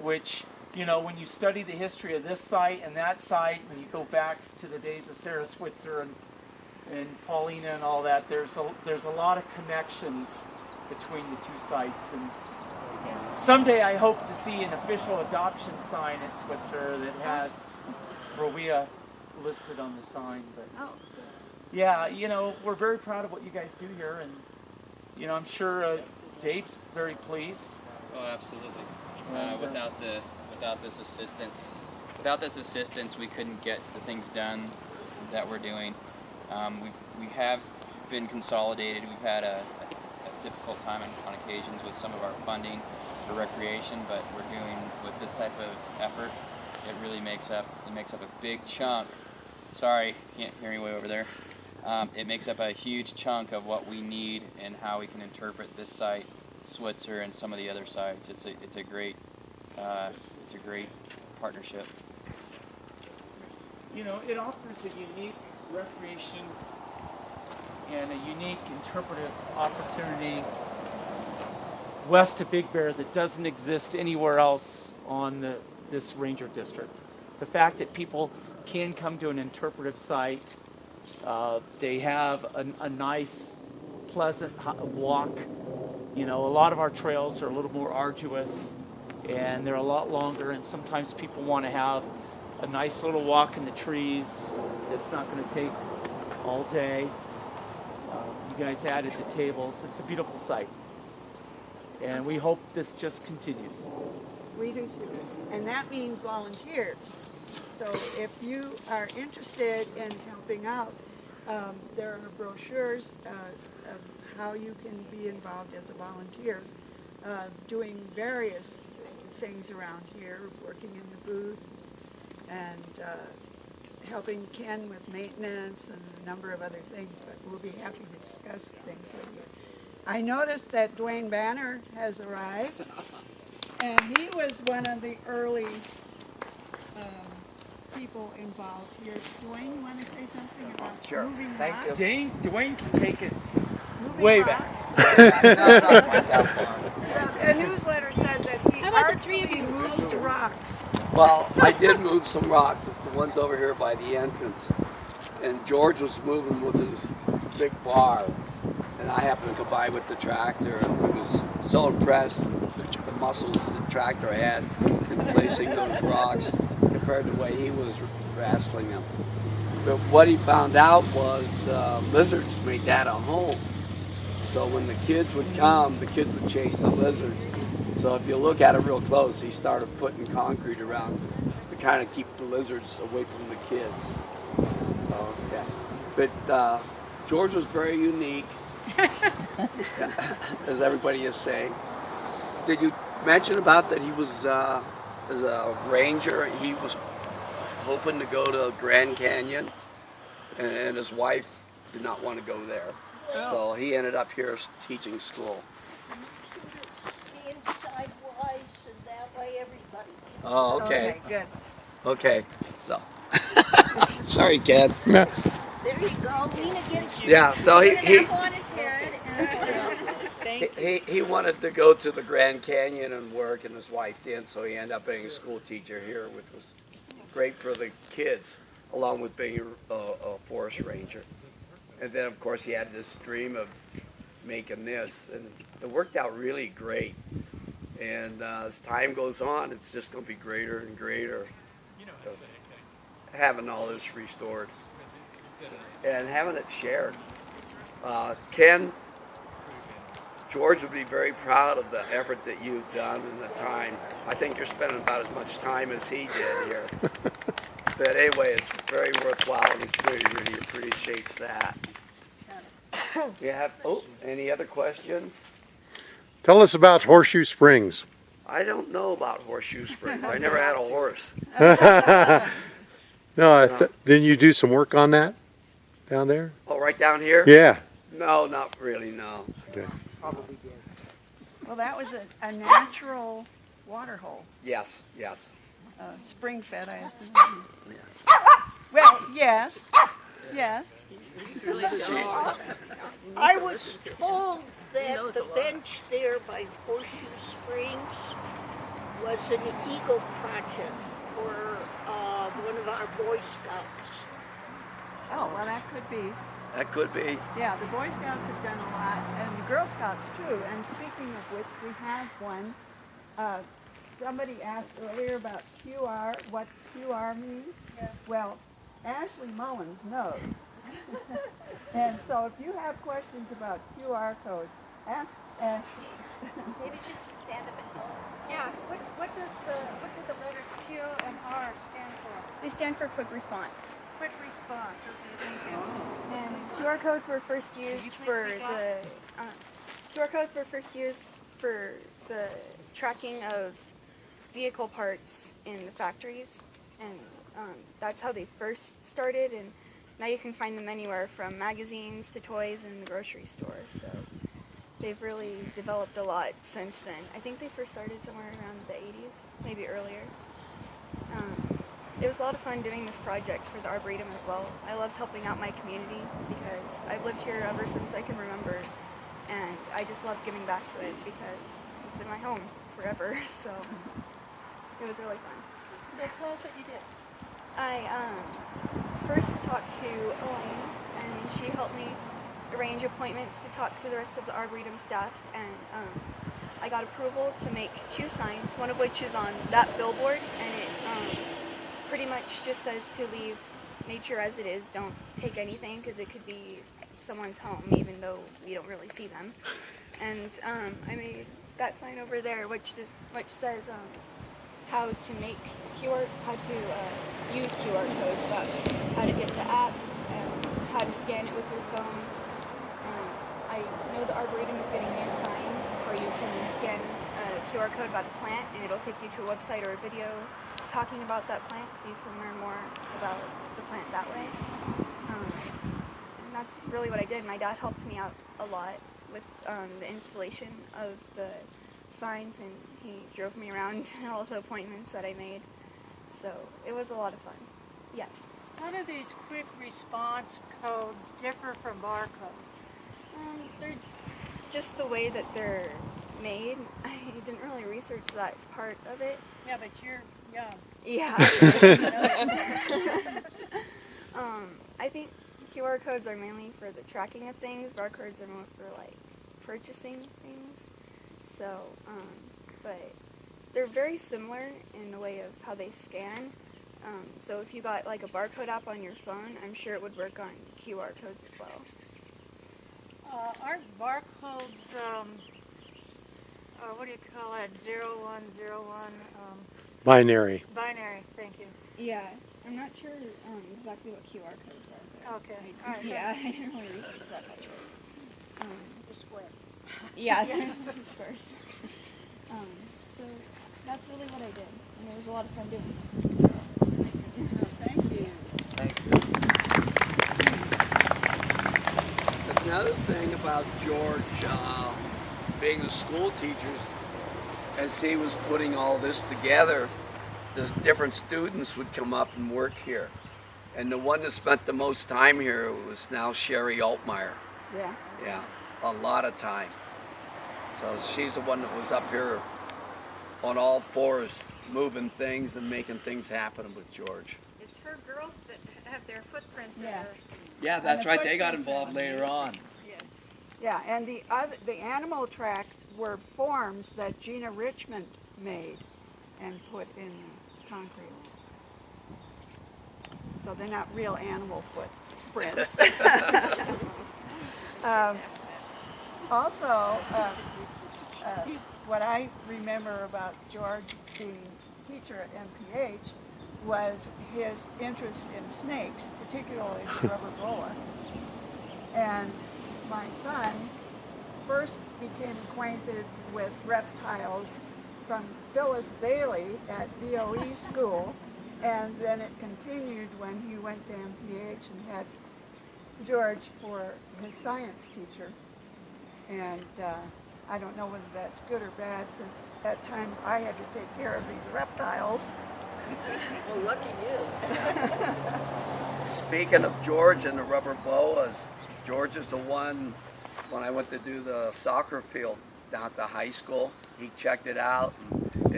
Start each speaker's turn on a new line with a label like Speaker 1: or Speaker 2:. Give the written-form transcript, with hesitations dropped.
Speaker 1: which, you know, when you study the history of this site and that site, when you go back to the days of Sarah Switzer and Paulina and all that, there's a lot of connections between the two sites. And someday I hope to see an official adoption sign at Switzer that has Rowea listed on the sign. But yeah, you know, we're very proud of what you guys do here, and you know, I'm sure Dave's very pleased.
Speaker 2: Oh, absolutely. Without this assistance, we couldn't get the things done that we're doing. We have been consolidated. We've had a difficult time on occasions with some of our funding for recreation, but we're doing with this type of effort. It really makes up a big chunk. Sorry, can't hear me way over there. It makes up a huge chunk of what we need and how we can interpret this site, Switzer, and some of the other sites. It's a great partnership.
Speaker 1: You know, it offers a unique recreation and a unique interpretive opportunity west of Big Bear that doesn't exist anywhere else on this ranger district. The fact that people can come to an interpretive site, they have a nice, pleasant walk. You know, a lot of our trails are a little more arduous and they're a lot longer, and sometimes people want to have a nice little walk in the trees that's not going to take all day. You guys added the tables. It's a beautiful site. And we hope this just continues.
Speaker 3: We do too. And that means volunteers. So if you are interested in helping out, there are brochures of how you can be involved as a volunteer, doing various things around here, working in the booth, and helping Ken with maintenance and a number of other things, but we'll be happy to discuss things with you. I noticed that Dwayne Banner has arrived, and he was one of the early people involved here. Dwayne, you want to say something about moving rocks?
Speaker 1: Dwayne can take it
Speaker 3: Moving
Speaker 1: way
Speaker 3: rocks?
Speaker 1: back.
Speaker 3: Well, a newsletter said that he artfully moved rocks.
Speaker 4: Well, I did move some rocks. It's the ones over here by the entrance. And George was moving with his big bar. And I happened to go by with the tractor, and he was so impressed with the muscles the tractor had in placing those rocks compared to the way he was wrestling them. But what he found out was lizards made that a home. So when the kids would come, the kids would chase the lizards. So if you look at it real close, he started putting concrete around to kind of keep the lizards away from the kids. So, yeah. But George was very unique, as everybody is saying. Did you mention about that he was, as a ranger, he was hoping to go to Grand Canyon, and his wife did not want to go there. So he ended up here teaching school.
Speaker 5: Inside wise, and that way everybody.
Speaker 4: Oh, okay.
Speaker 3: Good.
Speaker 4: Okay, so. Sorry, Ken.
Speaker 5: There you go. Lena gets
Speaker 4: Yeah, so
Speaker 5: on his head. And,
Speaker 4: he wanted to go to the Grand Canyon and work, and his wife didn't, so he ended up being a school teacher here, which was great for the kids, along with being a forest ranger. And then, of course, he had this dream of making this, and it worked out really great. And as time goes on, it's just going to be greater and greater. Having all this restored and having it shared. Ken, George would be very proud of the effort that you've done and the time. I think you're spending about as much time as he did here. But anyway, it's very worthwhile, and he really appreciates that. You have, any other questions?
Speaker 6: Tell us about Horseshoe Springs.
Speaker 4: I don't know about Horseshoe Springs. I never had a horse.
Speaker 6: No, didn't you do some work on that down there?
Speaker 4: Oh, right down here?
Speaker 6: Yeah.
Speaker 4: No, not really, no.
Speaker 6: Okay.
Speaker 1: Probably did.
Speaker 3: Well, that was a natural water hole.
Speaker 4: Yes, yes.
Speaker 3: Spring fed, I assume. Well, yes. Yes.
Speaker 5: I was told that the bench there by Horseshoe Springs was an Eagle project for one of our Boy Scouts.
Speaker 3: Oh, well, that could be.
Speaker 4: That could be.
Speaker 3: Yeah, the Boy Scouts have done a lot, and the Girl Scouts too. And speaking of which, we have one. Somebody asked earlier about QR, what QR means.
Speaker 5: Yeah.
Speaker 3: Well, Ashley Mullins knows. And so if you have questions about QR codes, ask Ashley.
Speaker 5: Maybe you should stand up and talk.
Speaker 7: Yeah, what do the letters Q and R stand for?
Speaker 8: They stand for quick response.
Speaker 7: Quick response. Okay, thank you.
Speaker 8: And QR codes were first used for the tracking of vehicle parts in the factories, and that's how they first started. And now you can find them anywhere from magazines to toys in the grocery store. So they've really developed a lot since then. I think they first started somewhere around the 80s, maybe earlier. It was a lot of fun doing this project for the Arboretum as well. I loved helping out my community because I've lived here ever since I can remember, and I just love giving back to it because it's been my home forever. So it was really fun.
Speaker 5: So tell us what you did.
Speaker 8: I first talked to Elaine, and she helped me arrange appointments to talk to the rest of the Arboretum staff, and I got approval to make 2 signs, one of which is on that billboard, and it pretty much just says to leave nature as it is, don't take anything, because it could be someone's home, even though we don't really see them. And I made that sign over there, which says how to use QR codes, about how to get the app, and how to scan it with your phone. I know the Arboretum is getting new signs where you can scan a QR code about a plant, and it'll take you to a website or a video talking about that plant, so you can learn more about the plant that way. And that's really what I did. My dad helped me out a lot with the installation of the signs, and he drove me around to all the appointments that I made. So it was a lot of fun. Yes.
Speaker 7: How do these quick response codes differ from barcodes?
Speaker 8: They're just the way that they're made. I didn't really research that part of it.
Speaker 7: Yeah, but you're young.
Speaker 8: Yeah. I think QR codes are mainly for the tracking of things. Barcodes are more for like purchasing things. So, but they're very similar in the way of how they scan. So if you got like a barcode app on your phone, I'm sure it would work on QR codes as well.
Speaker 7: Aren't barcodes, what do you call it, 0101,
Speaker 6: Binary.
Speaker 7: binary, thank you.
Speaker 8: Yeah, I'm not sure exactly what QR codes are.
Speaker 7: Okay,
Speaker 8: But
Speaker 7: all right.
Speaker 8: yeah, I didn't really research that much.
Speaker 5: The square.
Speaker 8: Yeah, that's first. So that's really what I did, and it was a lot of fun doing.
Speaker 3: Thank you.
Speaker 4: Thank you. Another thing about George being the school teachers, as he was putting all this together, the different students would come up and work here. And the one that spent the most time here was now Sherry Altmeyer.
Speaker 3: Yeah.
Speaker 4: Yeah, a lot of time. So she's the one that was up here on all fours, moving things and making things happen with George.
Speaker 7: It's her girls that have their footprints
Speaker 3: Yeah.
Speaker 7: there.
Speaker 4: Yeah, that's right. They got involved later on.
Speaker 3: Yeah, and the animal tracks were forms that Gina Richmond made and put in concrete. So they're not real animal footprints. Also, what I remember about George being a teacher at MPH was his interest in snakes, particularly the rubber boa. And my son first became acquainted with reptiles from Phyllis Bailey at BOE school, and then it continued when he went to MPH and had George for his science teacher. And I don't know whether that's good or bad, since at times I had to take care of these reptiles.
Speaker 5: Well, lucky you.
Speaker 4: Speaking of George and the rubber boas, George is the one, when I went to do the soccer field down at the high school, he checked it out and